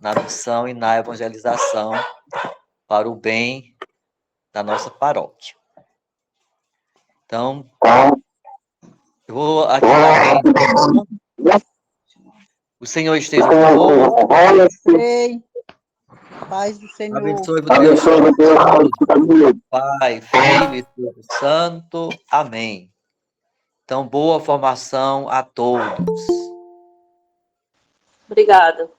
na missão e na evangelização para o bem da nossa paróquia. Então, eu vou aqui dar bem. O Senhor esteja conosco. Ei, paz do Senhor. Abençoe Deus, Pai, Filho e Espírito Santo. Amém. Então, boa formação a todos. Obrigada.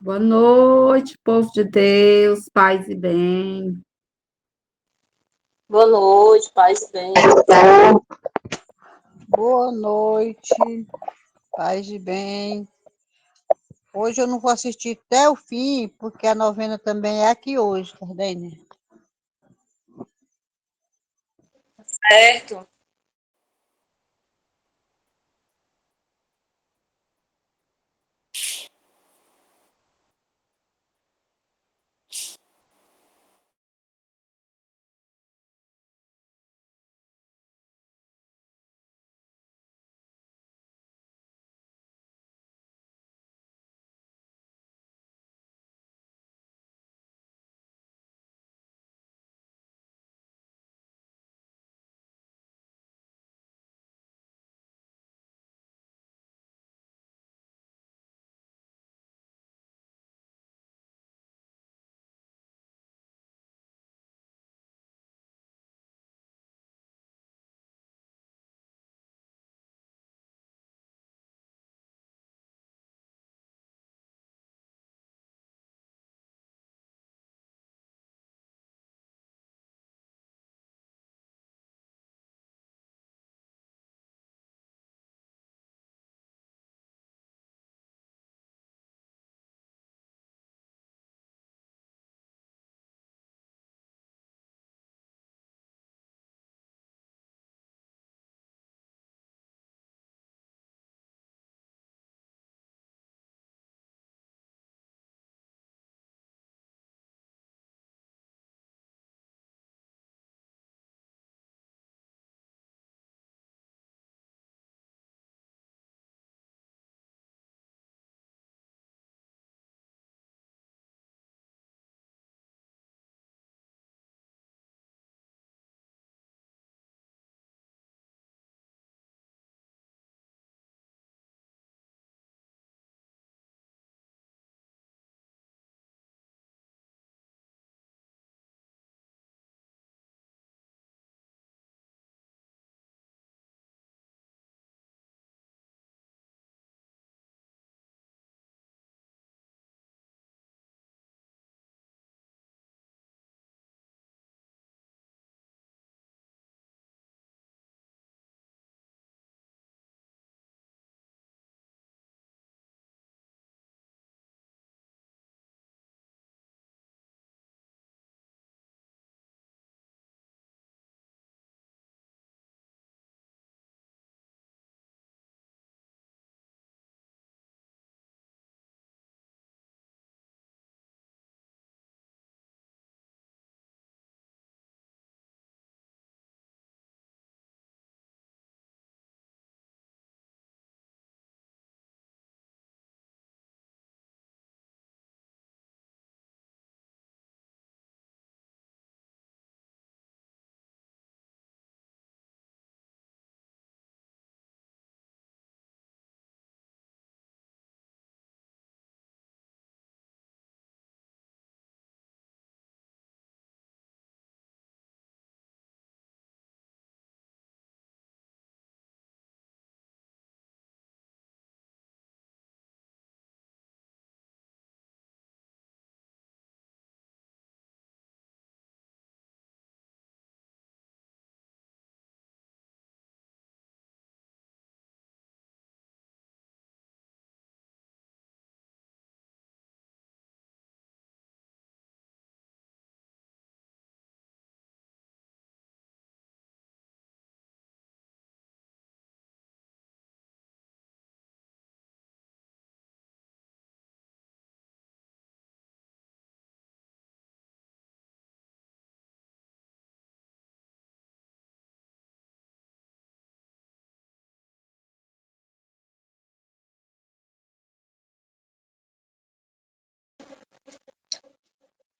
Boa noite, povo de Deus, paz e bem. Boa noite, paz e bem. Boa noite, paz e bem. Hoje eu não vou assistir até o fim, porque a novena também é aqui hoje, tá vendo? Certo.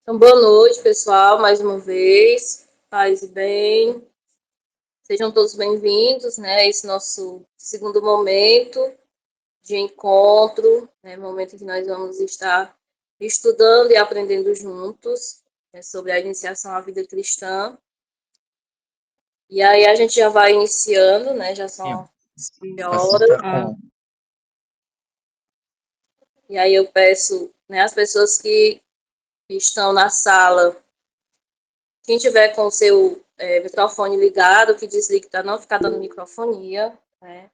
Então, boa noite, pessoal, mais uma vez. Paz e bem. Sejam todos bem-vindos, né, a esse nosso segundo momento de encontro, né, momento em que nós vamos estar estudando e aprendendo juntos, né, sobre a iniciação à vida cristã. E aí a gente já vai iniciando, né, já são 9 horas. E aí eu peço, né, as pessoas que estão na sala, quem tiver com o seu microfone ligado, que desligue para não ficar dando microfonia, né?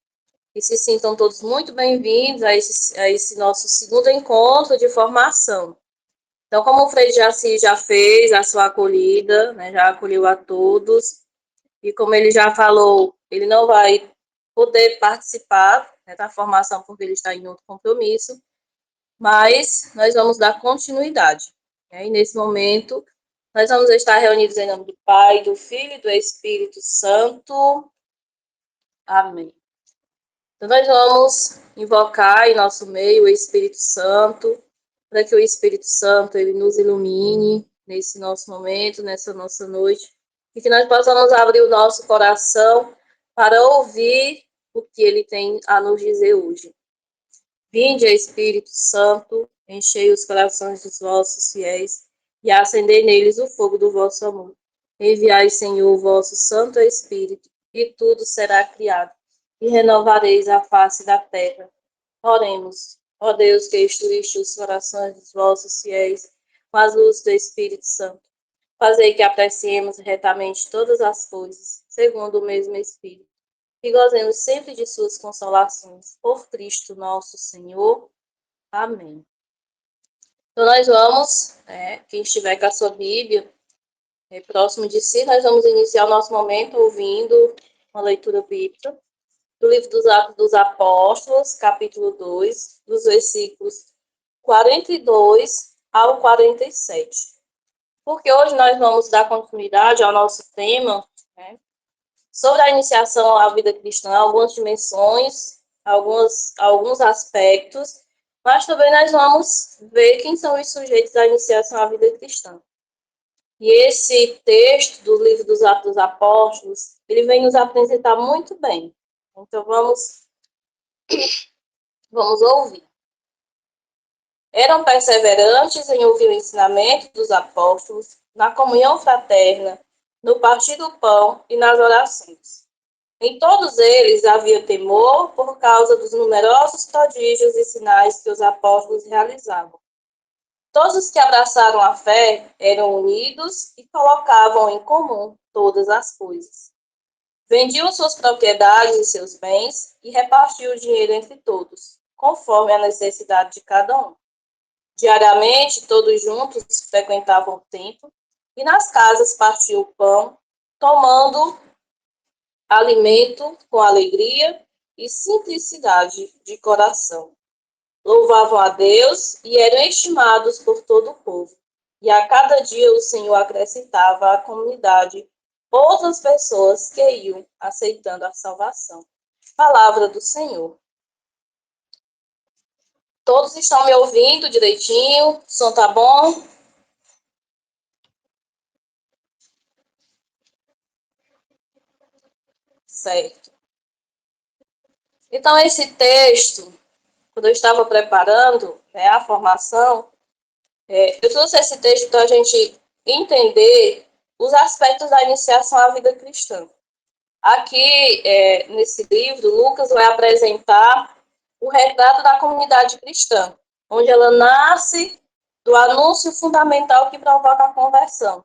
E se sintam todos muito bem-vindos a esse nosso segundo encontro de formação. Então, como o Frei Jaci já fez a sua acolhida, né, já acolheu a todos, e como ele já falou, ele não vai poder participar, né, da formação porque ele está em outro compromisso, mas nós vamos dar continuidade, né? E nesse momento, nós vamos estar reunidos em nome do Pai, do Filho e do Espírito Santo. Amém. Então, nós vamos invocar em nosso meio o Espírito Santo, para que o Espírito Santo ele nos ilumine nesse nosso momento, nessa nossa noite, e que nós possamos abrir o nosso coração para ouvir o que ele tem a nos dizer hoje. Vinde, Espírito Santo, enchei os corações dos vossos fiéis e acendei neles o fogo do vosso amor. Enviai, Senhor, o vosso Santo Espírito, e tudo será criado, e renovareis a face da terra. Oremos. Ó Deus, que instruíste os corações dos vossos fiéis com as luzes do Espírito Santo, fazei que apreciemos retamente todas as coisas, segundo o mesmo Espírito, e gozemos sempre de suas consolações. Por Cristo nosso Senhor. Amém. Então, nós vamos, quem estiver com a sua Bíblia próximo de si, nós vamos iniciar o nosso momento ouvindo uma leitura bíblica do livro dos Atos dos Apóstolos, capítulo 2, dos versículos 42 ao 47. Porque hoje nós vamos dar continuidade ao nosso tema, né, sobre a iniciação à vida cristã, algumas dimensões, alguns aspectos, mas também nós vamos ver quem são os sujeitos da iniciação à vida cristã. E esse texto do livro dos Atos dos Apóstolos, ele vem nos apresentar muito bem. Então vamos ouvir. Eram perseverantes em ouvir o ensinamento dos apóstolos, na comunhão fraterna, no partir do pão e nas orações. Em todos eles havia temor por causa dos numerosos prodígios e sinais que os apóstolos realizavam. Todos os que abraçaram a fé eram unidos e colocavam em comum todas as coisas. Vendiam suas propriedades e seus bens e repartiam o dinheiro entre todos, conforme a necessidade de cada um. Diariamente, todos juntos frequentavam o templo e nas casas partiam o pão, tomando alimento com alegria e simplicidade de coração. Louvavam a Deus e eram estimados por todo o povo. E a cada dia o Senhor acrescentava à comunidade outras pessoas que iam aceitando a salvação. Palavra do Senhor. Todos estão me ouvindo direitinho? O som tá bom? Certo. Então, esse texto, quando eu estava preparando, né, a formação, eu trouxe esse texto para a gente entender os aspectos da iniciação à vida cristã. Aqui, nesse livro, Lucas vai apresentar o retrato da comunidade cristã, onde ela nasce do anúncio fundamental que provoca a conversão.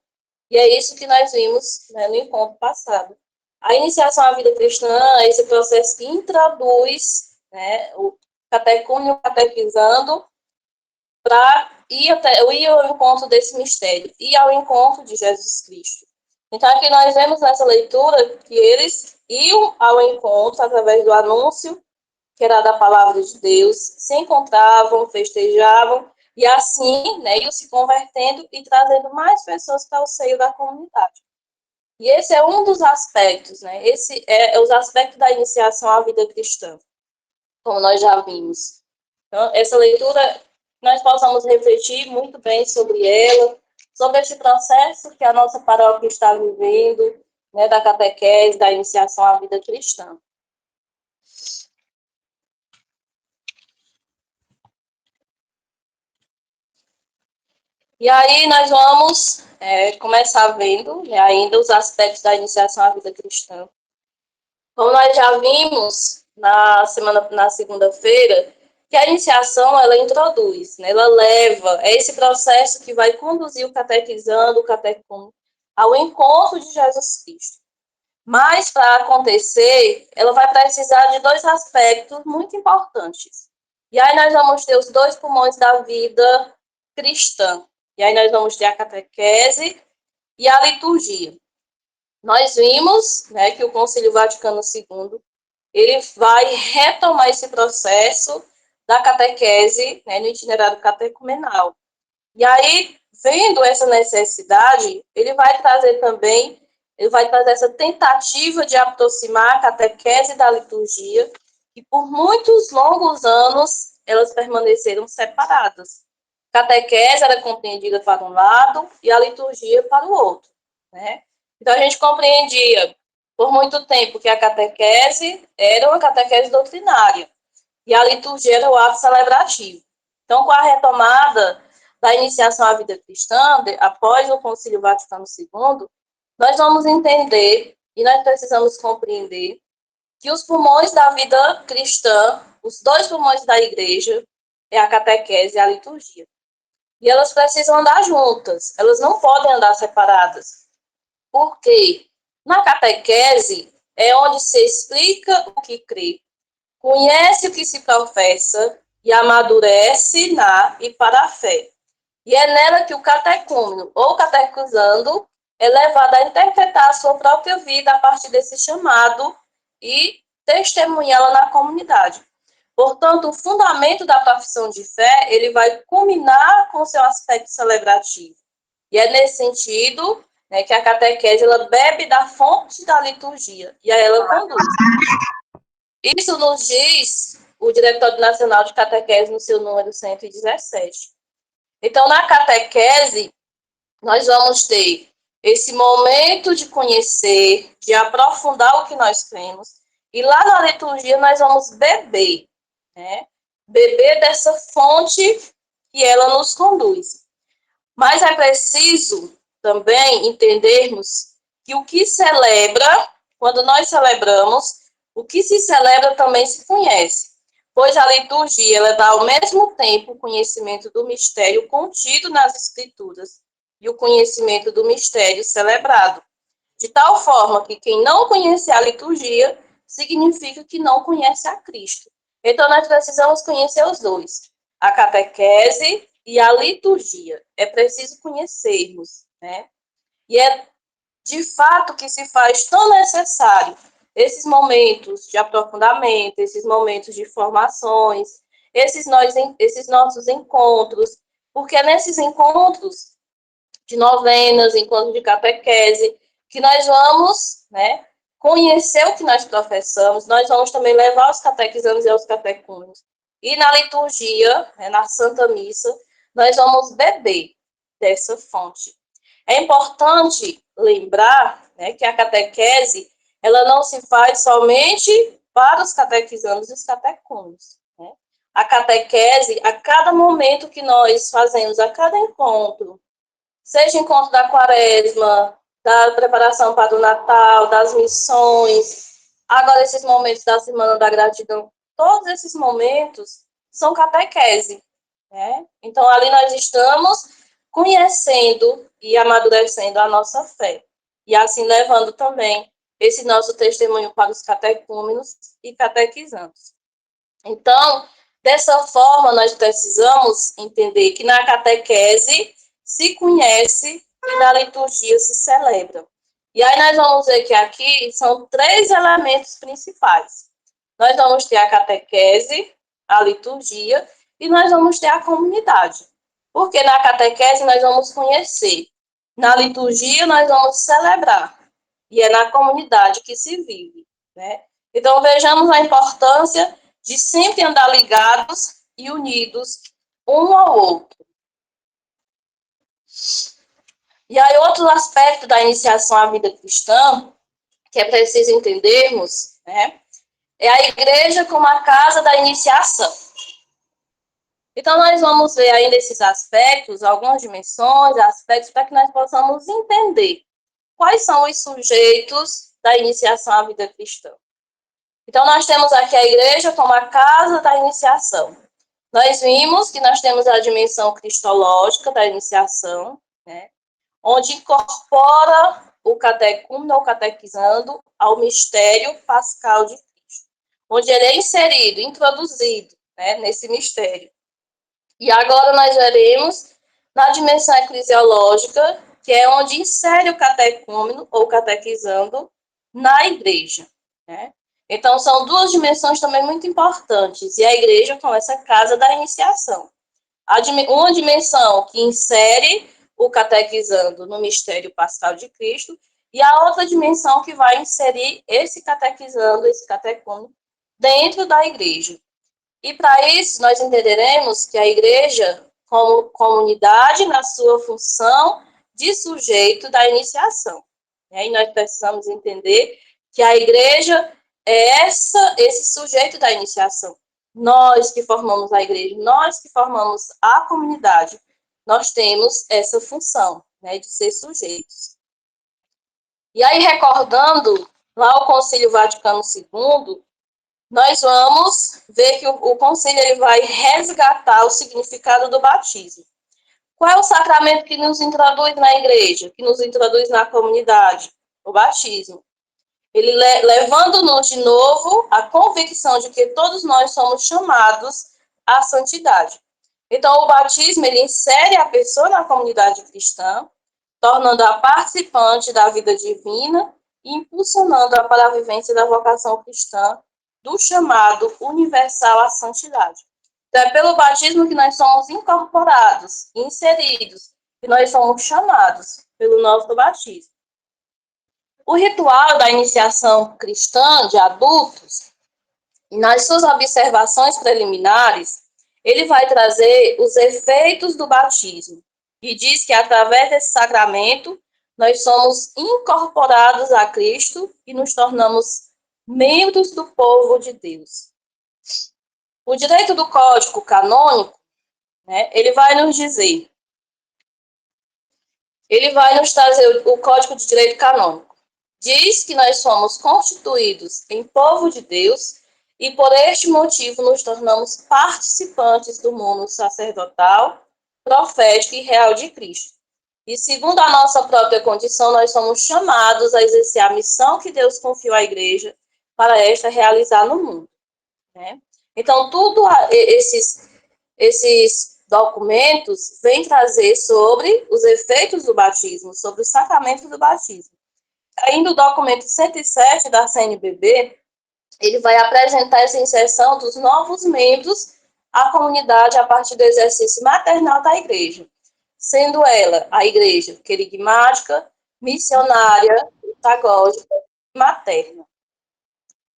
E é isso que nós vimos, né, no encontro passado. A iniciação à vida cristã é esse processo que introduz, né, o catecúmeno catequizando para ir ao encontro desse mistério, ir ao encontro de Jesus Cristo. Então, aqui nós vemos nessa leitura que eles iam ao encontro através do anúncio, que era da palavra de Deus, se encontravam, festejavam, e assim, né, iam se convertendo e trazendo mais pessoas para o seio da comunidade. E esse é um dos aspectos, né? Esse é os aspectos da iniciação à vida cristã, como nós já vimos. Então, essa leitura, nós possamos refletir muito bem sobre ela, sobre esse processo que a nossa paróquia está vivendo, né, da catequese, da iniciação à vida cristã. E aí nós vamos começar vendo, né, ainda os aspectos da iniciação à vida cristã. Como nós já vimos na segunda-feira, que a iniciação ela introduz, né, ela leva, é esse processo que vai conduzir o catequizando, o catecúmeno, ao encontro de Jesus Cristo. Mas, para acontecer, ela vai precisar de dois aspectos muito importantes. E aí nós vamos ter os dois pulmões da vida cristã. E aí nós vamos ter a catequese e a liturgia. Nós vimos, né, que o Concílio Vaticano II, ele vai retomar esse processo da catequese, né, no itinerário catecumenal. E aí, vendo essa necessidade, ele vai trazer essa tentativa de aproximar a catequese da liturgia, e por muitos longos anos elas permaneceram separadas. A catequese era compreendida para um lado e a liturgia para o outro, né? Então, a gente compreendia por muito tempo que a catequese era uma catequese doutrinária e a liturgia era o ato celebrativo. Então, com a retomada da iniciação à vida cristã, após o Concílio Vaticano II, nós vamos entender e nós precisamos compreender que os pulmões da vida cristã, os dois pulmões da igreja, é a catequese e a liturgia. E elas precisam andar juntas, elas não podem andar separadas. Por quê? Na catequese é onde se explica o que crê, conhece o que se professa e amadurece na e para a fé. E é nela que o catecúmeno ou catecuzando é levado a interpretar a sua própria vida a partir desse chamado e testemunhá-la na comunidade. Portanto, o fundamento da profissão de fé, ele vai culminar com o seu aspecto celebrativo. E é nesse sentido, né, que a catequese ela bebe da fonte da liturgia e aí ela conduz. Isso nos diz o Diretório Nacional de Catequese no seu número 117. Então, na catequese, nós vamos ter esse momento de conhecer, de aprofundar o que nós cremos, e lá na liturgia nós vamos beber, né? Beber dessa fonte que ela nos conduz. Mas é preciso também entendermos que o que celebra, quando nós celebramos, o que se celebra também se conhece, pois a liturgia ela dá ao mesmo tempo o conhecimento do mistério contido nas Escrituras e o conhecimento do mistério celebrado, de tal forma que quem não conhece a liturgia significa que não conhece a Cristo. Então, nós precisamos conhecer os dois, a catequese e a liturgia. É preciso conhecermos, né? E é de fato que se faz tão necessário esses momentos de aprofundamento, esses momentos de formações, esses nossos encontros, porque é nesses encontros de novenas, encontros de catequese, que nós vamos, né, conhecer o que nós professamos, nós vamos também levar os catequizandos e os catecúmenos. E na liturgia, né, na Santa Missa, nós vamos beber dessa fonte. É importante lembrar, né, que a catequese ela não se faz somente para os catequizandos e os catecúmenos, né? A catequese, a cada momento que nós fazemos, a cada encontro, seja encontro da quaresma, da preparação para o Natal, das missões, agora esses momentos da Semana da Gratidão, todos esses momentos são catequese, né? Então, ali nós estamos conhecendo e amadurecendo a nossa fé. E assim levando também esse nosso testemunho para os catecúmenos e catequizandos. Então, dessa forma, nós precisamos entender que na catequese se conhece e na liturgia se celebra. E aí nós vamos ver que aqui são 3 elementos principais. Nós vamos ter a catequese, a liturgia e nós vamos ter a comunidade. Porque na catequese nós vamos conhecer, na liturgia nós vamos celebrar, e é na comunidade que se vive, né? Então vejamos a importância de sempre andar ligados e unidos um ao outro. E aí, outro aspecto da iniciação à vida cristã, que é preciso entendermos, né, é a igreja como a casa da iniciação. Então, nós vamos ver ainda esses aspectos, algumas dimensões, aspectos, para que nós possamos entender quais são os sujeitos da iniciação à vida cristã. Então, nós temos aqui a igreja como a casa da iniciação. Nós vimos que nós temos a dimensão cristológica da iniciação, né, onde incorpora o catecúmeno ou catequizando ao mistério pascal de Cristo, onde ele é inserido, introduzido, né, nesse mistério. E agora nós veremos na dimensão eclesiológica, que é onde insere o catecúmeno ou catequizando na igreja, né? Então, são duas dimensões também muito importantes, e a igreja com essa casa da iniciação. Uma dimensão que insere o catequizando no mistério pascal de Cristo, e a outra dimensão que vai inserir esse catequizando, esse catecúmeno, dentro da igreja. E para isso, nós entenderemos que a igreja, como comunidade, na sua função de sujeito da iniciação. E nós precisamos entender que a igreja é esse sujeito da iniciação. Nós que formamos a igreja, nós que formamos a comunidade, nós temos essa função, né, de ser sujeitos. E aí, recordando lá o Concílio Vaticano II, nós vamos ver que o concílio ele vai resgatar o significado do batismo. Qual é o sacramento que nos introduz na igreja, que nos introduz na comunidade? O batismo. Ele levando-nos de novo à convicção de que todos nós somos chamados à santidade. Então, o batismo, ele insere a pessoa na comunidade cristã, tornando-a participante da vida divina e impulsionando-a para a vivência da vocação cristã, do chamado universal à santidade. Então, é pelo batismo que nós somos incorporados, inseridos, que nós somos chamados pelo nosso batismo. O ritual da iniciação cristã de adultos, nas suas observações preliminares, ele vai trazer os efeitos do batismo e diz que através desse sacramento nós somos incorporados a Cristo e nos tornamos membros do povo de Deus. O direito do Código Canônico, né, ele vai nos dizer, ele vai nos trazer o Código de Direito Canônico. Diz que nós somos constituídos em povo de Deus e por este motivo nos tornamos participantes do mundo sacerdotal, profético e real de Cristo. E segundo a nossa própria condição, nós somos chamados a exercer a missão que Deus confiou à igreja para esta realizar no mundo, né? Então, tudo esses documentos vêm trazer sobre os efeitos do batismo, sobre o sacramento do batismo. Ainda o documento 107 da CNBB, ele vai apresentar essa inserção dos novos membros à comunidade a partir do exercício maternal da igreja, sendo ela a igreja querigmática, missionária, pitagógica e materna.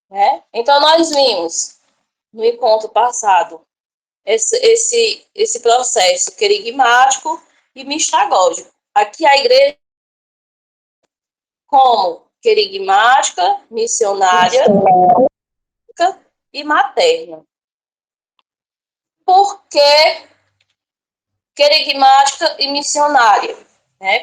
Né? Então, nós vimos no encontro passado esse processo querigmático e mistagógico. Aqui a igreja como querigmática, missionária e materna. Por que querigmática e missionária?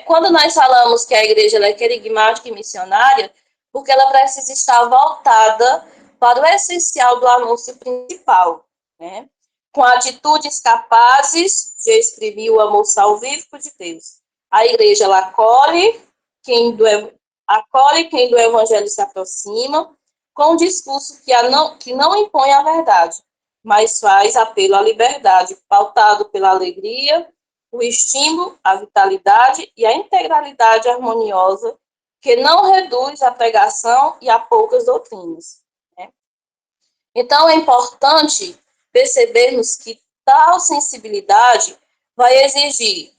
Quando nós falamos que a igreja é querigmática e missionária, porque ela precisa estar voltada para o essencial do anúncio principal, né? Com atitudes capazes de exprimir o amor salvífico de Deus. A igreja ela acolhe quem do evangelho se aproxima, com um discurso que não impõe a verdade, mas faz apelo à liberdade, pautado pela alegria, o estímulo, a vitalidade e a integralidade harmoniosa, que não reduz a pregação e a poucas doutrinas. Né? Então, é importante percebermos que tal sensibilidade vai exigir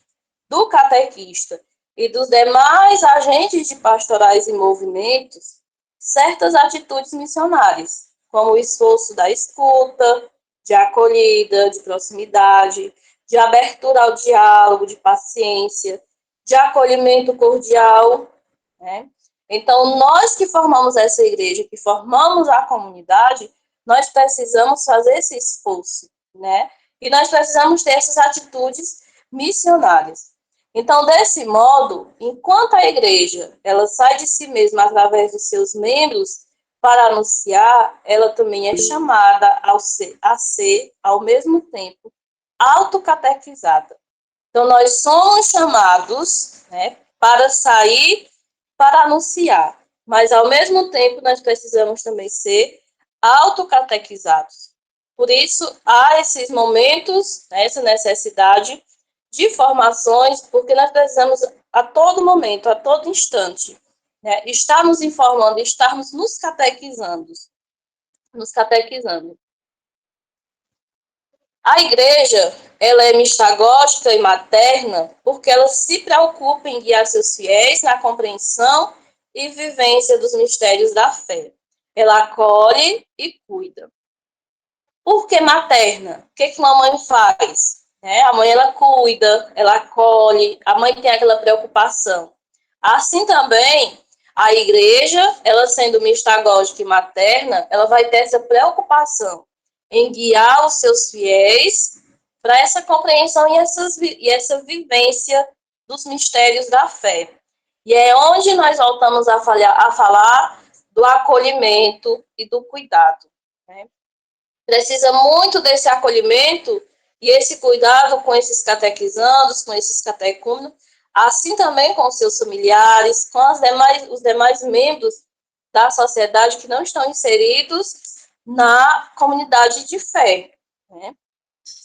do catequista e dos demais agentes de pastorais e movimentos certas atitudes missionárias, como o esforço da escuta, de acolhida, de proximidade, de abertura ao diálogo, de paciência, de acolhimento cordial, né? Então, nós que formamos essa igreja, que formamos a comunidade, nós precisamos fazer esse esforço, né? E nós precisamos ter essas atitudes missionárias. Então, desse modo, enquanto a igreja ela sai de si mesma através dos seus membros para anunciar, ela também é chamada a ser, ao mesmo tempo, autocatequizada. Então, nós somos chamados, né, para sair, para anunciar, mas, ao mesmo tempo, nós precisamos também ser autocatequizados. Por isso, há esses momentos, né, essa necessidade de formações, porque nós precisamos, a todo momento, a todo instante, né, estar nos informando, estarmos nos catequizando. A igreja, ela é mistagógica e materna porque ela se preocupa em guiar seus fiéis na compreensão e vivência dos mistérios da fé. Ela acolhe e cuida. Por que materna? O que uma mãe faz? A mãe, ela cuida, ela acolhe, a mãe tem aquela preocupação. Assim também, a igreja, ela sendo mistagógica e materna, ela vai ter essa preocupação em guiar os seus fiéis para essa compreensão e essa vivência dos mistérios da fé. E é onde nós voltamos a falar do acolhimento e do cuidado, né? Precisa muito desse acolhimento e esse cuidado com esses catequizandos, com esses catecúmenos, assim também com seus familiares, com os demais membros da sociedade que não estão inseridos na comunidade de fé, né?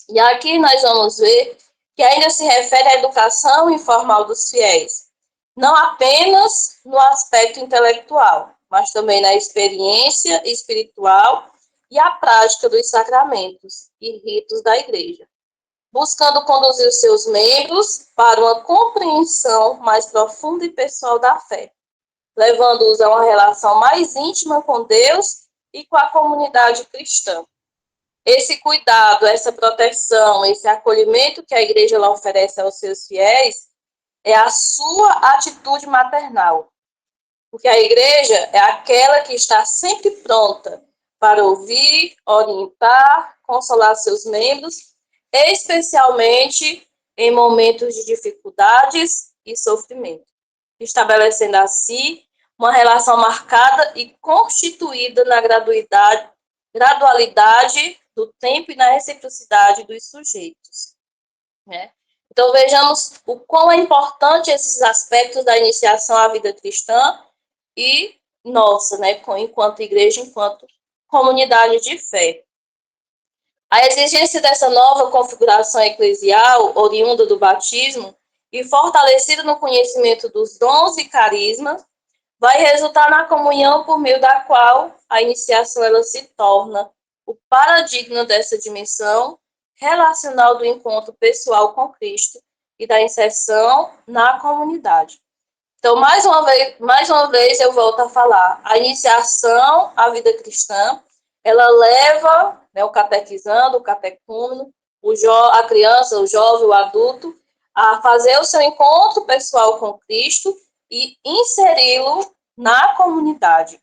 E aqui nós vamos ver que ainda se refere à educação informal dos fiéis, não apenas no aspecto intelectual, mas também na experiência espiritual e a prática dos sacramentos e ritos da igreja, buscando conduzir os seus membros para uma compreensão mais profunda e pessoal da fé, levando-os a uma relação mais íntima com Deus e com a comunidade cristã. Esse cuidado, essa proteção, esse acolhimento que a igreja ela oferece aos seus fiéis é a sua atitude maternal, porque a igreja é aquela que está sempre pronta para ouvir, orientar, consolar seus membros, especialmente em momentos de dificuldades e sofrimento, estabelecendo assim uma relação marcada e constituída na gradualidade do tempo e na reciprocidade dos sujeitos, né? Então, vejamos o quão é importante esses aspectos da iniciação à vida cristã e nossa, né, enquanto igreja, enquanto comunidade de fé. A exigência dessa nova configuração eclesial, oriunda do batismo, e fortalecida no conhecimento dos dons e carismas, vai resultar na comunhão por meio da qual a iniciação ela se torna o paradigma dessa dimensão relacional do encontro pessoal com Cristo e da inserção na comunidade. Então, mais uma vez eu volto a falar, a iniciação à vida cristã, ela leva, né, o catequizando, o catecúmeno, a criança, o jovem, o adulto, a fazer o seu encontro pessoal com Cristo e inseri-lo na comunidade.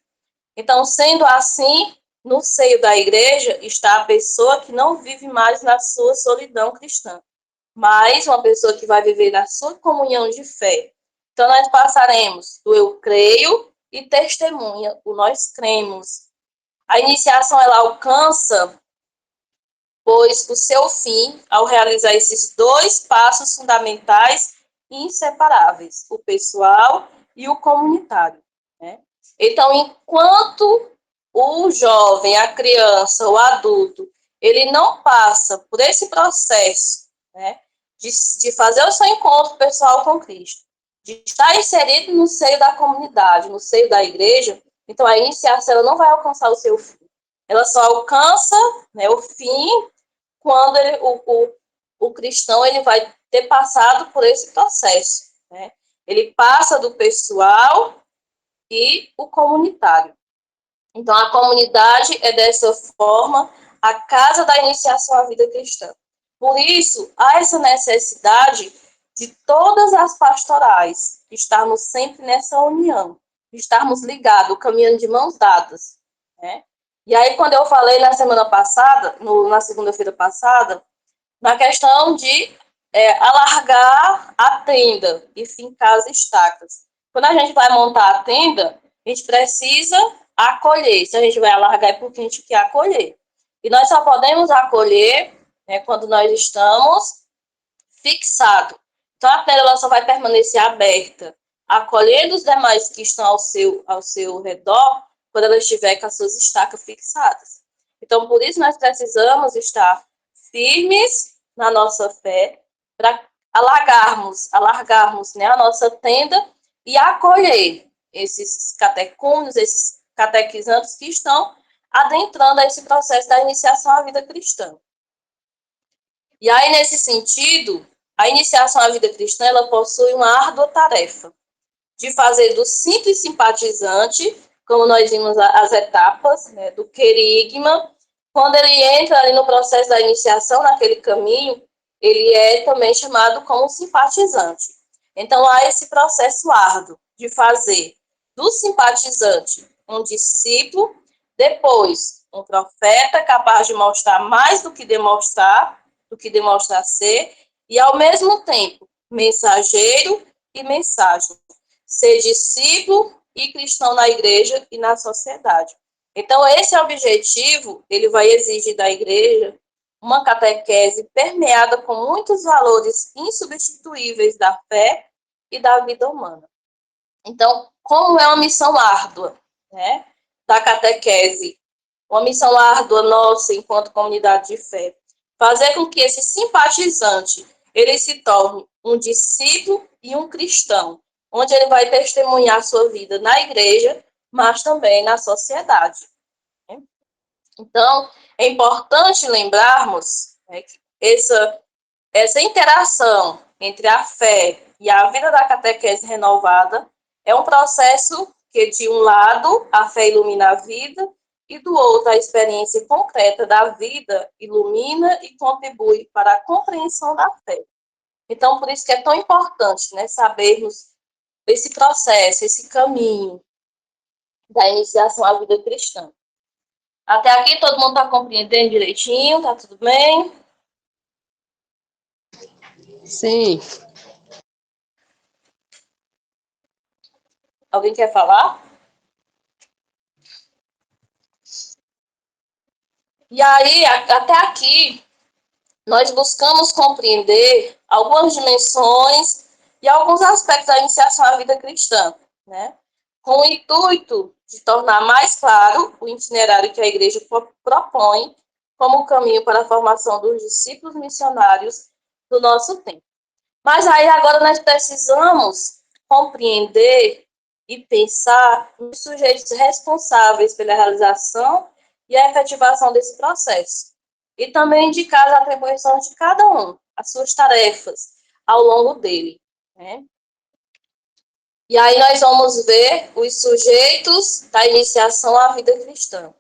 Então, sendo assim, no seio da igreja está a pessoa que não vive mais na sua solidão cristã, mas uma pessoa que vai viver na sua comunhão de fé. Então, nós passaremos do eu creio e testemunha, o nós cremos. A iniciação, ela alcança, pois, o seu fim ao realizar esses dois passos fundamentais e inseparáveis, o pessoal e o comunitário, né? Então, enquanto o jovem, a criança, o adulto, ele não passa por esse processo, né, de fazer o seu encontro pessoal com Cristo, de estar inserido no seio da comunidade, no seio da igreja, então a iniciação ela não vai alcançar o seu fim. Ela só alcança, né, o fim quando o cristão ele vai ter passado por esse processo, né? Ele passa do pessoal e o comunitário. Então, a comunidade é, dessa forma, a casa da iniciação à vida cristã. Por isso, há essa necessidade de todas as pastorais, estarmos sempre nessa união, estarmos ligados, caminhando de mãos dadas, né? E aí, quando eu falei na semana passada, na segunda-feira passada, na questão de alargar a tenda e fincar as estacas. Quando a gente vai montar a tenda, a gente precisa acolher. Se a gente vai alargar é porque a gente quer acolher. E nós só podemos acolher, né, quando nós estamos fixados. Então, a tenda ela só vai permanecer aberta, acolhendo os demais que estão ao seu redor, quando ela estiver com as suas estacas fixadas. Então, por isso, nós precisamos estar firmes na nossa fé, para alargarmos, né, a nossa tenda e acolher esses catecúmenos, esses catequizantes que estão adentrando a esse processo da iniciação à vida cristã. E aí, nesse sentido, a iniciação à vida cristã, ela possui uma árdua tarefa de fazer do simples simpatizante, como nós vimos as etapas, né, do querigma, quando ele entra ali no processo da iniciação, naquele caminho, ele é também chamado como simpatizante. Então, há esse processo árduo de fazer do simpatizante um discípulo, depois um profeta capaz de mostrar mais do que demonstrar ser, e ao mesmo tempo mensageiro e mensagem, ser discípulo e cristão na igreja e na sociedade. Então, esse objetivo, ele vai exigir da igreja uma catequese permeada com muitos valores insubstituíveis da fé e da vida humana. Então, como é uma missão árdua, né, da catequese, uma missão árdua nossa enquanto comunidade de fé, fazer com que esse simpatizante, ele se torne um discípulo e um cristão, onde ele vai testemunhar sua vida na igreja, mas também na sociedade. Então, é importante lembrarmos, né, que essa interação entre a fé e a vida da catequese renovada é um processo que, de um lado, a fé ilumina a vida, e do outro, a experiência concreta da vida ilumina e contribui para a compreensão da fé. Então, por isso que é tão importante, né, sabermos esse processo, esse caminho da iniciação à vida cristã. Até aqui todo mundo está compreendendo direitinho, está tudo bem? Sim. Alguém quer falar? E aí, até aqui, nós buscamos compreender algumas dimensões e alguns aspectos da iniciação à vida cristã, né? Com o intuito de tornar mais claro o itinerário que a igreja propõe como caminho para a formação dos discípulos missionários do nosso tempo. Mas aí agora nós precisamos compreender e pensar nos sujeitos responsáveis pela realização e a efetivação desse processo. E também indicar as atribuições de cada um, as suas tarefas ao longo dele, né? E aí nós vamos ver os sujeitos da iniciação à vida cristã.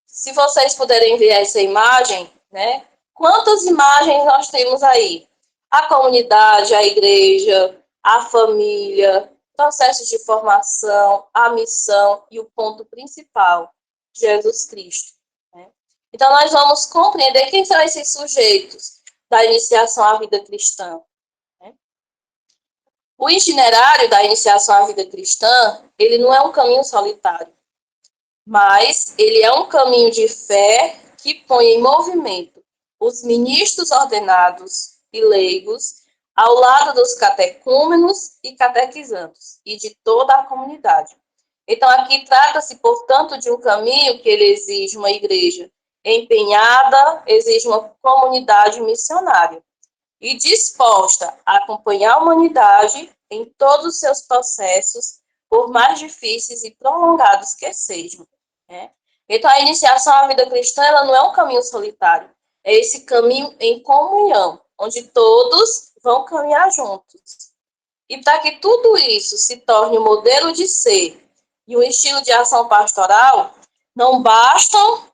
Se vocês puderem ver essa imagem, né? Quantas imagens nós temos aí? A comunidade, a igreja, a família, processos de formação, a missão e o ponto principal, Jesus Cristo, né? Então, nós vamos compreender quem são esses sujeitos da iniciação à vida cristã, né? O itinerário da iniciação à vida cristã, ele não é um caminho solitário, mas ele é um caminho de fé que põe em movimento os ministros ordenados e leigos ao lado dos catecúmenos e catequizandos e de toda a comunidade. Então, aqui trata-se, portanto, de um caminho que ele exige uma igreja empenhada, exige uma comunidade missionária e disposta a acompanhar a humanidade em todos os seus processos, por mais difíceis e prolongados que sejam, né? Então, a iniciação à vida cristã, ela não é um caminho solitário, é esse caminho em comunhão, onde todos vão caminhar juntos. E para que tudo isso se torne um modelo de ser e um estilo de ação pastoral, não bastam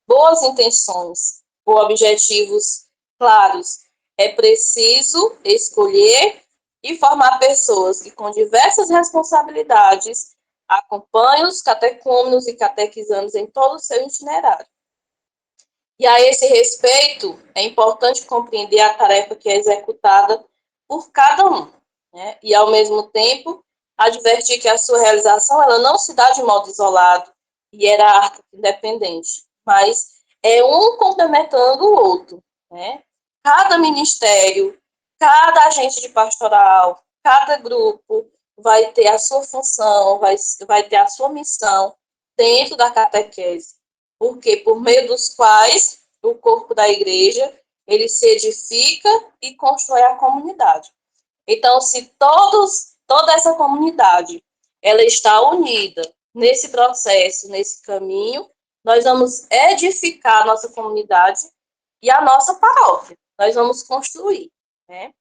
boas intenções ou objetivos claros, é preciso escolher e formar pessoas que, com diversas responsabilidades, acompanham os catecúmenos e catequizandos em todo o seu itinerário. E a esse respeito, é importante compreender a tarefa que é executada por cada um, né? E, ao mesmo tempo, advertir que a sua realização ela não se dá de modo isolado e hierárquico, independente, mas é um complementando o outro, né? Cada ministério, cada agente de pastoral, cada grupo vai ter a sua função, vai ter a sua missão dentro da catequese, porque por meio dos quais o corpo da igreja ele se edifica e constrói a comunidade. Então, se toda essa comunidade ela está unida nesse processo, nesse caminho, nós vamos edificar a nossa comunidade e a nossa paróquia. Nós vamos construir, né?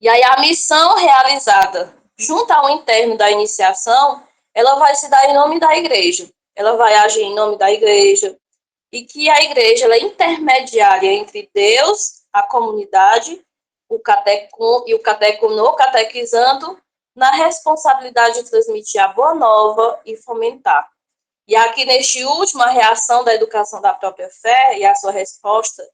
E aí a missão realizada junto ao interno da iniciação, ela vai se dar em nome da igreja. Ela vai agir em nome da igreja, e que a igreja ela é intermediária entre Deus, a comunidade, o catecúmeno catequizando, na responsabilidade de transmitir a boa nova e fomentar. E aqui neste último, a reação da educação da própria fé e a sua resposta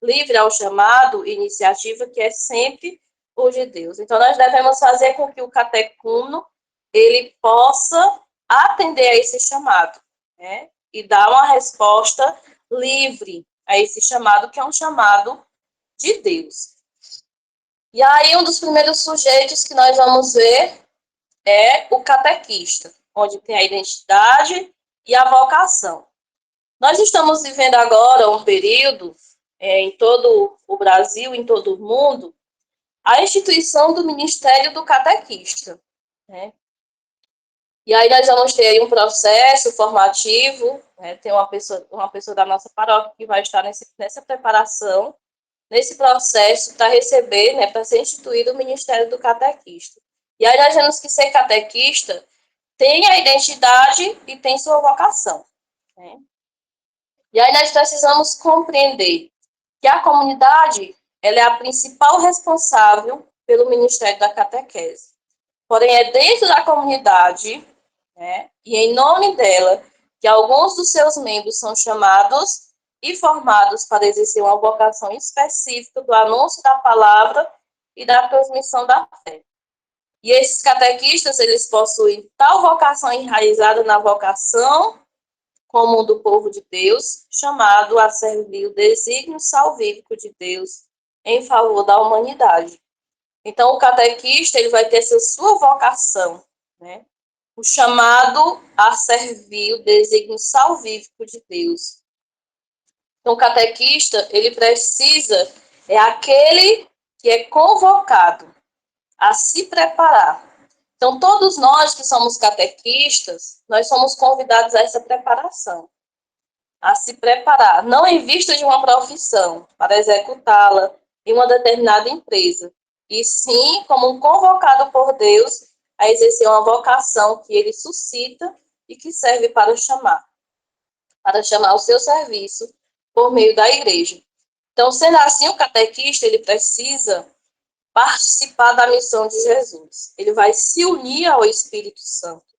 livre ao chamado e iniciativa que é sempre o de Deus. Então, nós devemos fazer com que o catecúmeno ele possa atender a esse chamado, né? E dar uma resposta livre a esse chamado, que é um chamado de Deus. E aí, um dos primeiros sujeitos que nós vamos ver é o catequista, onde tem a identidade e a vocação. Nós estamos vivendo agora um período, em todo o Brasil, em todo o mundo, a instituição do Ministério do Catequista, né? E aí nós vamos ter aí um processo formativo, né? Tem uma pessoa da nossa paróquia que vai estar nessa preparação, nesse processo para receber, né, para ser instituído o Ministério do Catequista. E aí nós temos que ser catequista, tem a identidade e tem sua vocação, né? E aí nós precisamos compreender que a comunidade ela é a principal responsável pelo Ministério da Catequese. Porém, é dentro da comunidade, né, e em nome dela, que alguns dos seus membros são chamados e formados para exercer uma vocação específica do anúncio da palavra e da transmissão da fé. E esses catequistas, eles possuem tal vocação enraizada na vocação comum do povo de Deus, chamado a servir o desígnio salvífico de Deus em favor da humanidade. Então, o catequista ele vai ter essa sua vocação, né? O chamado a servir o desígnio salvífico de Deus. Então, o catequista, ele precisa, é aquele que é convocado a se preparar. Então, todos nós que somos catequistas, nós somos convidados a essa preparação, a se preparar, não em vista de uma profissão, para executá-la em uma determinada empresa, e sim como um convocado por Deus a exercer uma vocação que ele suscita e que serve para chamar ao seu serviço por meio da igreja. Então, sendo assim, o catequista, ele precisa participar da missão de Jesus. Ele vai se unir ao Espírito Santo.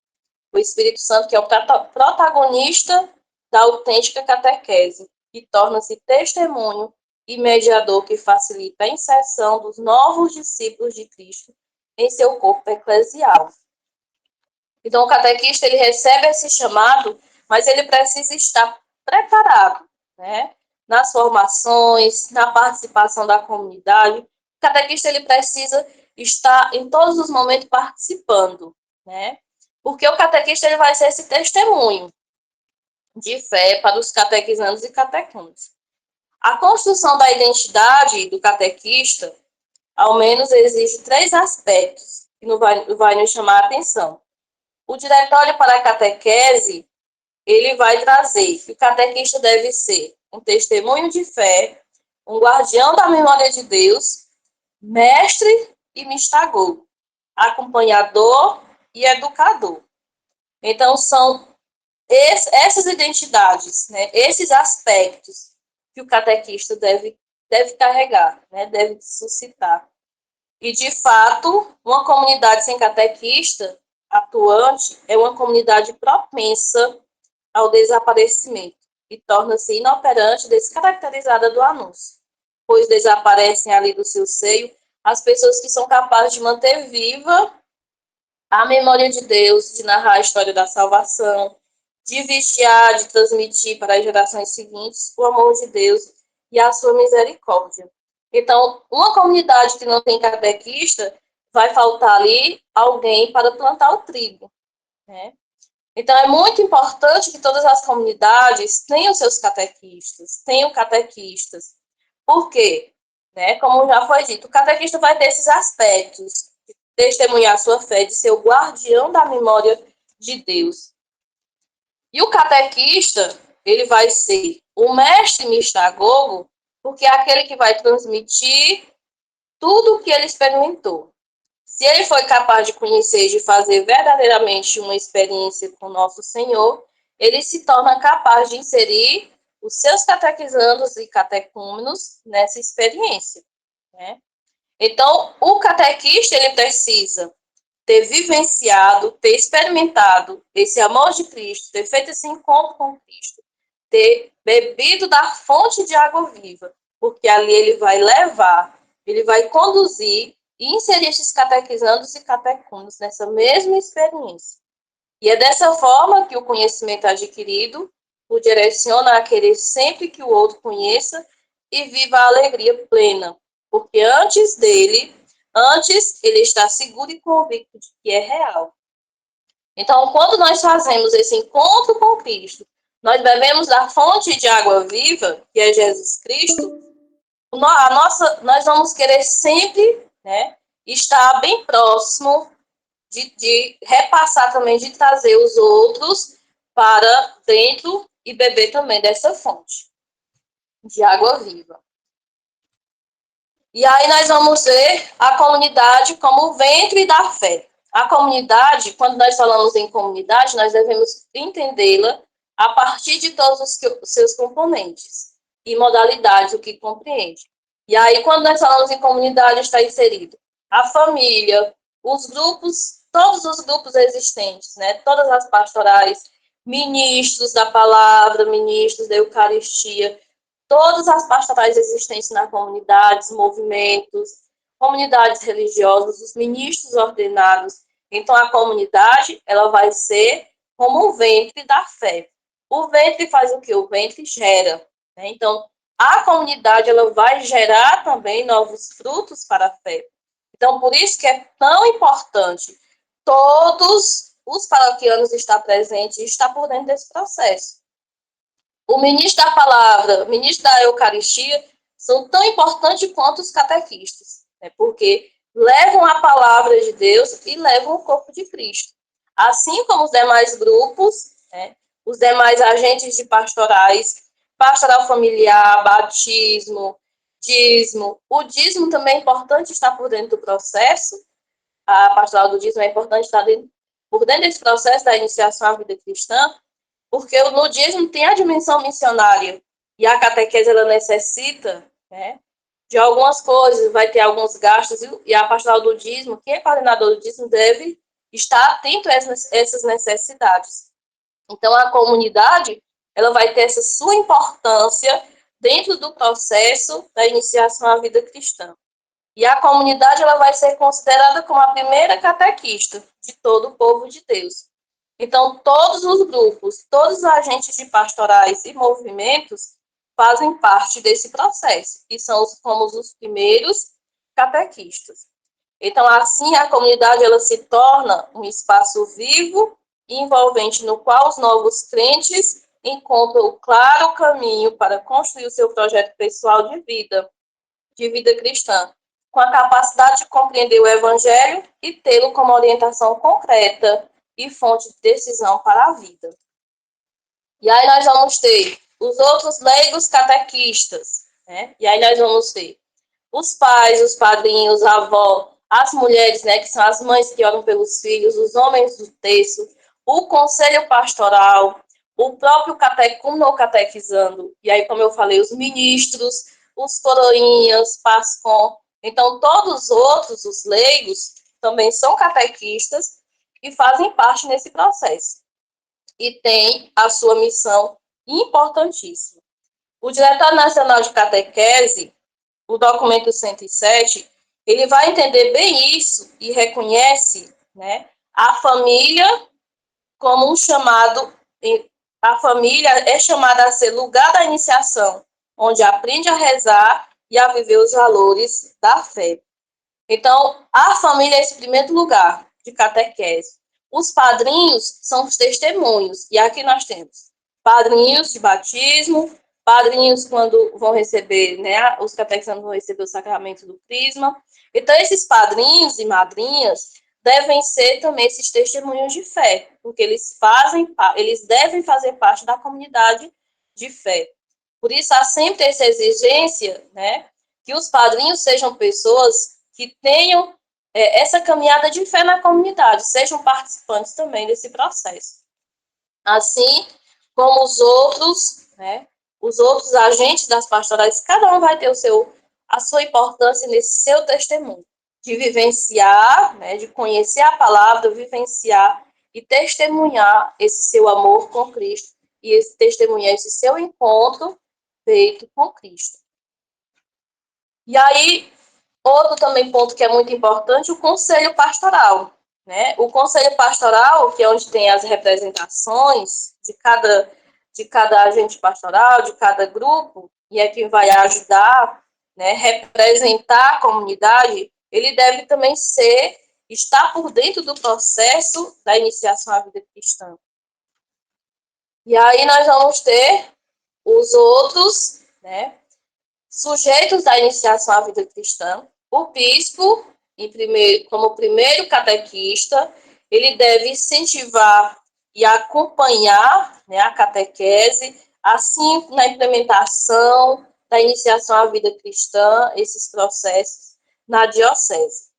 O Espírito Santo que é o protagonista da autêntica catequese, que torna-se testemunho e mediador que facilita a inserção dos novos discípulos de Cristo em seu corpo eclesial. Então, o catequista, ele recebe esse chamado, mas ele precisa estar preparado, né? Nas formações, na participação da comunidade. O catequista, ele precisa estar em todos os momentos participando, né? Porque o catequista, ele vai ser esse testemunho de fé para os catequizandos e catecúmenos. A construção da identidade do catequista, ao menos, exige 3 aspectos que vai nos chamar a atenção. O diretório para a catequese, ele vai trazer que o catequista deve ser um testemunho de fé, um guardião da memória de Deus, mestre e mistagogo, acompanhador e educador. Então, são essas identidades, né, esses aspectos que o catequista deve deve carregar, né? Deve suscitar. E, de fato, uma comunidade sem catequista atuante é uma comunidade propensa ao desaparecimento e torna-se inoperante, descaracterizada do anúncio, pois desaparecem ali do seu seio as pessoas que são capazes de manter viva a memória de Deus, de narrar a história da salvação, de vigiar, de transmitir para as gerações seguintes o amor de Deus e a sua misericórdia. Então, uma comunidade que não tem catequista, vai faltar ali alguém para plantar o trigo, né? Então, é muito importante que todas as comunidades tenham seus catequistas, tenham catequistas. Por quê? Né? Como já foi dito, o catequista vai ter esses aspectos, de testemunhar sua fé, de ser o guardião da memória de Deus. E o catequista, ele vai ser o mestre mistagogo, porque é aquele que vai transmitir tudo o que ele experimentou. Se ele foi capaz de conhecer e de fazer verdadeiramente uma experiência com nosso Senhor, ele se torna capaz de inserir os seus catequizandos e catecúmenos nessa experiência, né? Então, o catequista, ele precisa ter vivenciado, ter experimentado esse amor de Cristo, ter feito esse encontro com Cristo, ter bebido da fonte de água viva, porque ali ele vai levar, ele vai conduzir e inserir esses catequizandos e catecúmenos nessa mesma experiência. E é dessa forma que o conhecimento adquirido o direciona a querer sempre que o outro conheça e viva a alegria plena, porque antes ele está seguro e convicto de que é real. Então, quando nós fazemos esse encontro com Cristo, nós bebemos da fonte de água viva, que é Jesus Cristo, nós vamos querer sempre, né, estar bem próximo de repassar também, de trazer os outros para dentro e beber também dessa fonte de água viva. E aí nós vamos ver a comunidade como o ventre da fé. A comunidade, quando nós falamos em comunidade, nós devemos entendê-la a partir de todos os seus componentes e modalidades, o que compreende. E aí, quando nós falamos em comunidade, está inserido a família, os grupos, todos os grupos existentes, né? Todas as pastorais, ministros da palavra, ministros da Eucaristia, todas as pastorais existentes na comunidade, movimentos, comunidades religiosas, os ministros ordenados. Então, a comunidade, ela vai ser como o ventre da fé. O ventre faz o que? O ventre gera, né? Então, a comunidade, ela vai gerar também novos frutos para a fé. Então, por isso que é tão importante todos os paroquianos estar presentes e estar por dentro desse processo. O ministro da palavra, o ministro da Eucaristia, são tão importantes quanto os catequistas, né? Porque levam a palavra de Deus e levam o corpo de Cristo. Assim como os demais grupos, né? Os demais agentes de pastorais, pastoral familiar, batismo, dízimo. O dízimo também é importante estar por dentro do processo. A pastoral do dízimo é importante estar por dentro desse processo da iniciação à vida cristã, porque o nudismo tem a dimensão missionária e a catequese ela necessita, né, de algumas coisas, vai ter alguns gastos, e a pastoral do dízimo, quem é coordenador do dízimo, deve estar atento a essas necessidades. Então, a comunidade ela vai ter essa sua importância dentro do processo da iniciação à vida cristã. E a comunidade ela vai ser considerada como a primeira catequista de todo o povo de Deus. Então, todos os grupos, todos os agentes de pastorais e movimentos fazem parte desse processo, e são como os primeiros catequistas. Então, assim, a comunidade ela se torna um espaço vivo e envolvente no qual os novos crentes encontram o claro caminho para construir o seu projeto pessoal de vida cristã, com a capacidade de compreender o evangelho e tê-lo como orientação concreta e fonte de decisão para a vida. E aí nós vamos ter os outros leigos catequistas, né? E aí nós vamos ter os pais, os padrinhos, a avó, as mulheres, né, que são as mães que oram pelos filhos, os homens do terço, o conselho pastoral, o próprio catecúmeno ou catequizando, e aí, como eu falei, os ministros, os coroinhas, pascom. Então, todos os outros, os leigos, também são catequistas e fazem parte nesse processo. E tem a sua missão importantíssima. O Diretório Nacional de Catequese, o documento 107, ele vai entender bem isso e reconhece, né, a família como um chamado. A família é chamada a ser lugar da iniciação, onde aprende a rezar e a viver os valores da fé. Então, a família é esse primeiro lugar de catequese. Os padrinhos são os testemunhos, e aqui nós temos padrinhos de batismo, padrinhos quando vão receber, né, os catequizandos vão receber o sacramento do crisma. Então, esses padrinhos e madrinhas devem ser também esses testemunhos de fé, porque eles devem fazer parte da comunidade de fé. Por isso, há sempre essa exigência, né, que os padrinhos sejam pessoas que tenham essa caminhada de fé na comunidade, sejam participantes também desse processo. Assim como os outros, né, os outros agentes das pastorais, cada um vai ter a sua importância nesse seu testemunho, de vivenciar, né, de conhecer a palavra, vivenciar e testemunhar esse seu amor com Cristo e testemunhar esse seu encontro feito com Cristo. E aí, outro também ponto que é muito importante, o conselho pastoral, né? O conselho pastoral, que é onde tem as representações de cada agente pastoral, de cada grupo, e é quem vai ajudar, né, representar a comunidade, ele deve também estar por dentro do processo da iniciação à vida cristã. E aí nós vamos ter os outros, né, sujeitos da iniciação à vida cristã. O bispo, como primeiro catequista, ele deve incentivar e acompanhar, né, a catequese, assim na implementação da iniciação à vida cristã, esses processos na diocese.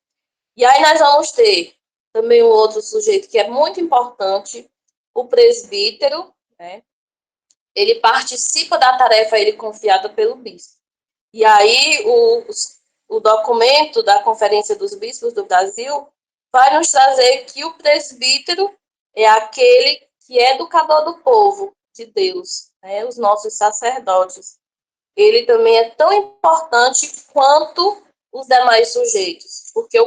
E aí nós vamos ter também um outro sujeito que é muito importante, o presbítero, né? Ele participa da tarefa confiada pelo bispo. E aí o documento da Conferência dos Bispos do Brasil vai nos trazer que o presbítero é aquele que é educador do povo de Deus, né? Os nossos sacerdotes. Ele também é tão importante quanto os demais sujeitos, porque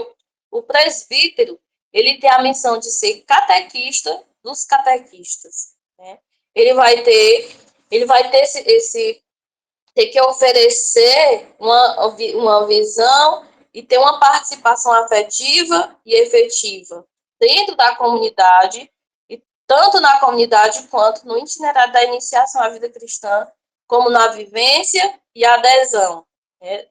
o presbítero, ele tem a missão de ser catequista dos catequistas, né? Ele vai ter ter que oferecer uma visão e ter uma participação afetiva e efetiva dentro da comunidade, e tanto na comunidade quanto no itinerário da iniciação à vida cristã, como na vivência e adesão, né?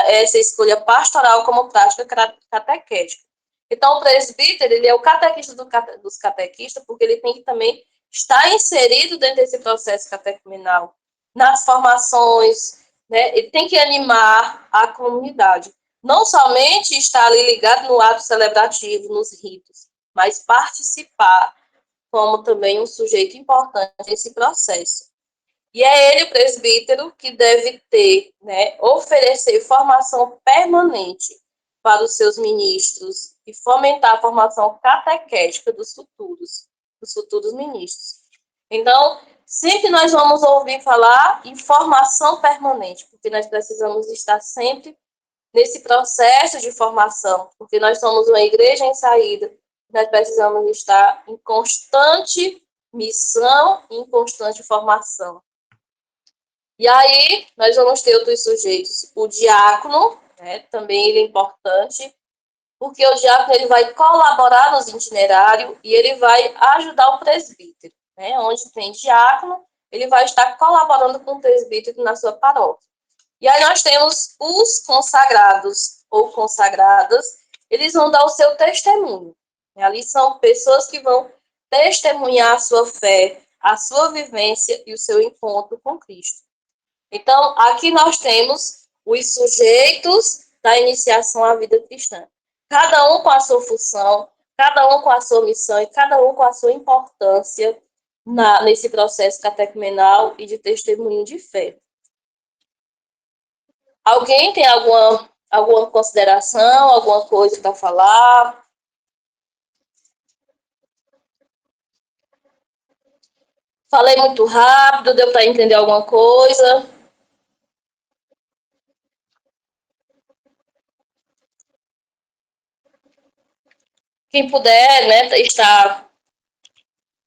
Essa escolha pastoral como prática catequética. Então, o presbítero, ele é o catequista dos catequistas, porque ele tem que também estar inserido dentro desse processo catecumenal, nas formações, né? Ele tem que animar a comunidade. Não somente estar ali ligado no ato celebrativo, nos ritos, mas participar como também um sujeito importante nesse processo. E é ele, o presbítero, que deve ter, né, oferecer formação permanente para os seus ministros e fomentar a formação catequética dos futuros ministros. Então, sempre nós vamos ouvir falar em formação permanente, porque nós precisamos estar sempre nesse processo de formação, porque nós somos uma igreja em saída, nós precisamos estar em constante missão e em constante formação. E aí, nós vamos ter outros sujeitos. O diácono, né, também ele é importante, porque o diácono ele vai colaborar nos itinerários e ele vai ajudar o presbítero, né? Onde tem diácono, ele vai estar colaborando com o presbítero na sua paróquia. E aí nós temos os consagrados ou consagradas, eles vão dar o seu testemunho. Ali são pessoas que vão testemunhar a sua fé, a sua vivência e o seu encontro com Cristo. Então, aqui nós temos os sujeitos da iniciação à vida cristã. Cada um com a sua função, cada um com a sua missão e cada um com a sua importância nesse processo catecumenal e de testemunho de fé. Alguém tem alguma consideração, alguma coisa para falar? Falei muito rápido, deu para entender alguma coisa? Quem puder, né, estar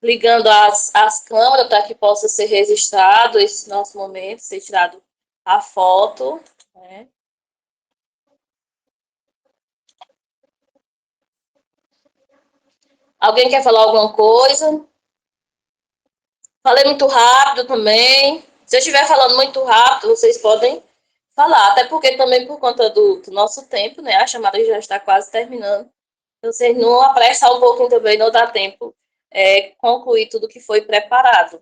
ligando as câmeras para que possa ser registrado esse nosso momento, ser tirado a foto, né? Alguém quer falar alguma coisa? Falei muito rápido também. Se eu estiver falando muito rápido, vocês podem falar, até porque também por conta do nosso tempo, né? A chamada já está quase terminando. Vocês não apressar um pouquinho também, não dá tempo concluir tudo que foi preparado.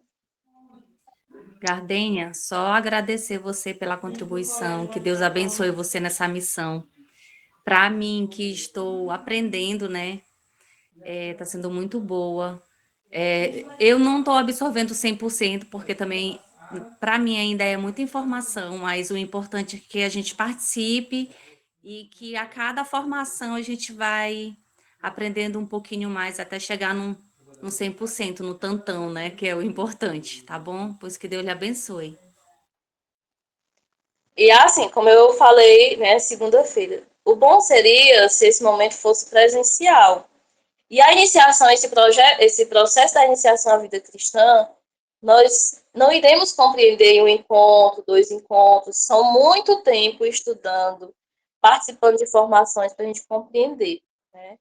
Gardênia, só agradecer você pela contribuição, que Deus abençoe você nessa missão. Para mim, que estou aprendendo, né, tá sendo muito boa. Eu não estou absorvendo 100%, porque também, para mim, ainda é muita informação, mas o importante é que a gente participe e que a cada formação a gente vai aprendendo um pouquinho mais até chegar num 100%, no tantão, né, que é o importante, tá bom? Pois que Deus lhe abençoe. E assim, como eu falei, né, segunda-feira, o bom seria se esse momento fosse presencial. E a iniciação, esse processo da iniciação à vida cristã, nós não iremos compreender em um encontro, 2 encontros, são muito tempo estudando, participando de formações para a gente compreender, né?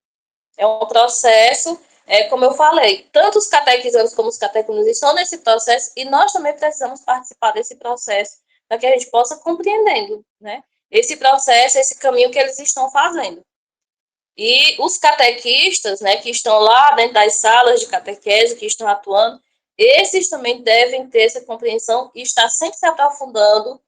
É um processo, como eu falei, tanto os catequizandos como os catecumenos estão nesse processo e nós também precisamos participar desse processo para que a gente possa compreendendo, né? Esse processo, esse caminho que eles estão fazendo. E os catequistas, né, que estão lá dentro das salas de catequese, que estão atuando, esses também devem ter essa compreensão e estar sempre se aprofundando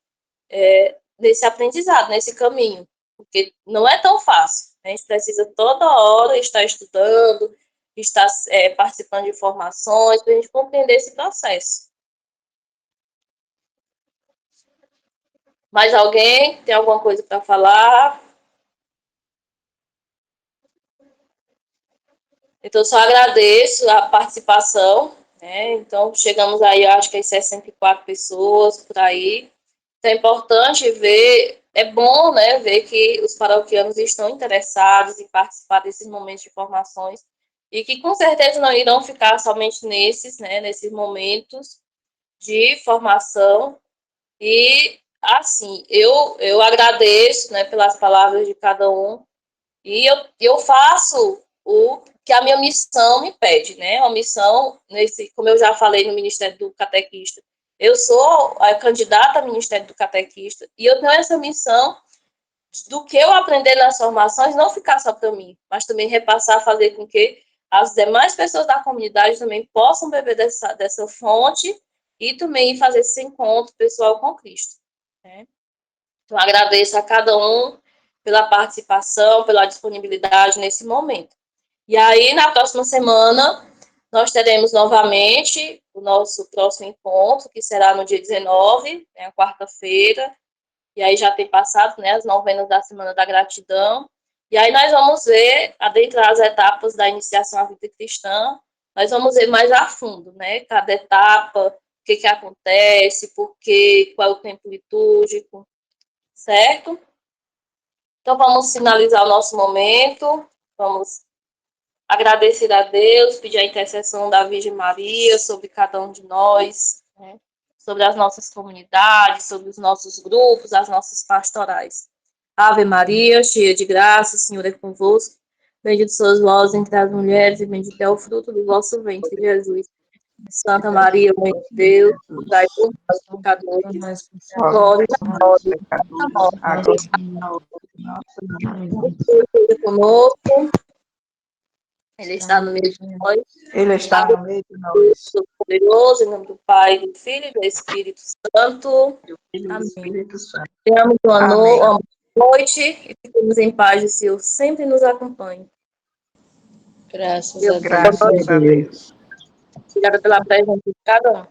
nesse aprendizado, nesse caminho, porque não é tão fácil. A gente precisa toda hora estar estudando, estar participando de formações, para a gente compreender esse processo. Mais alguém tem alguma coisa para falar? Então, só agradeço a participação, né? Então, chegamos aí, acho que às 64 pessoas por aí. Então, é importante ver, é bom, né, ver que os paroquianos estão interessados em participar desses momentos de formações e que, com certeza, não irão ficar somente nesses, né, nesses momentos de formação. E, assim, eu agradeço, né, pelas palavras de cada um, e eu faço o que a minha missão me pede, né? A missão, como eu já falei no Ministério do Catequista, eu sou a candidata ao Ministério do Catequista e eu tenho essa missão do que eu aprender nas formações não ficar só para mim, mas também repassar, fazer com que as demais pessoas da comunidade também possam beber dessa fonte e também fazer esse encontro pessoal com Cristo, né? Então, agradeço a cada um pela participação, pela disponibilidade nesse momento. E aí, na próxima semana, nós teremos novamente o nosso próximo encontro, que será no dia 19, né, quarta-feira, e aí já tem passado, né, as novenas da Semana da Gratidão, e aí nós vamos ver, adentrar as etapas da iniciação à vida cristã, nós vamos ver mais a fundo, né, cada etapa, o que acontece, por quê, qual é o tempo litúrgico, certo? Então, vamos finalizar o nosso momento, vamos agradecer a Deus, pedir a intercessão da Virgem Maria sobre cada um de nós, né? Sobre as nossas comunidades, sobre os nossos grupos, as nossas pastorais. Ave Maria, cheia de graça, o Senhor é convosco. Bendito sois vós entre as mulheres e bendito é o fruto do vosso ventre, Jesus. Santa Maria, Mãe de Deus, rogai por nós, pecadores, agora e na hora da morte. Esteja conosco, Ele está no meio de nós. Ele está no meio de nós. Poderoso, em nome do Pai, do Filho e do Espírito Santo. Amém. Tenhamos uma noite e fiquemos em paz. O Senhor sempre nos acompanhe. Graças Deus, a Deus. Graças a Deus. obrigada pela presença de cada um.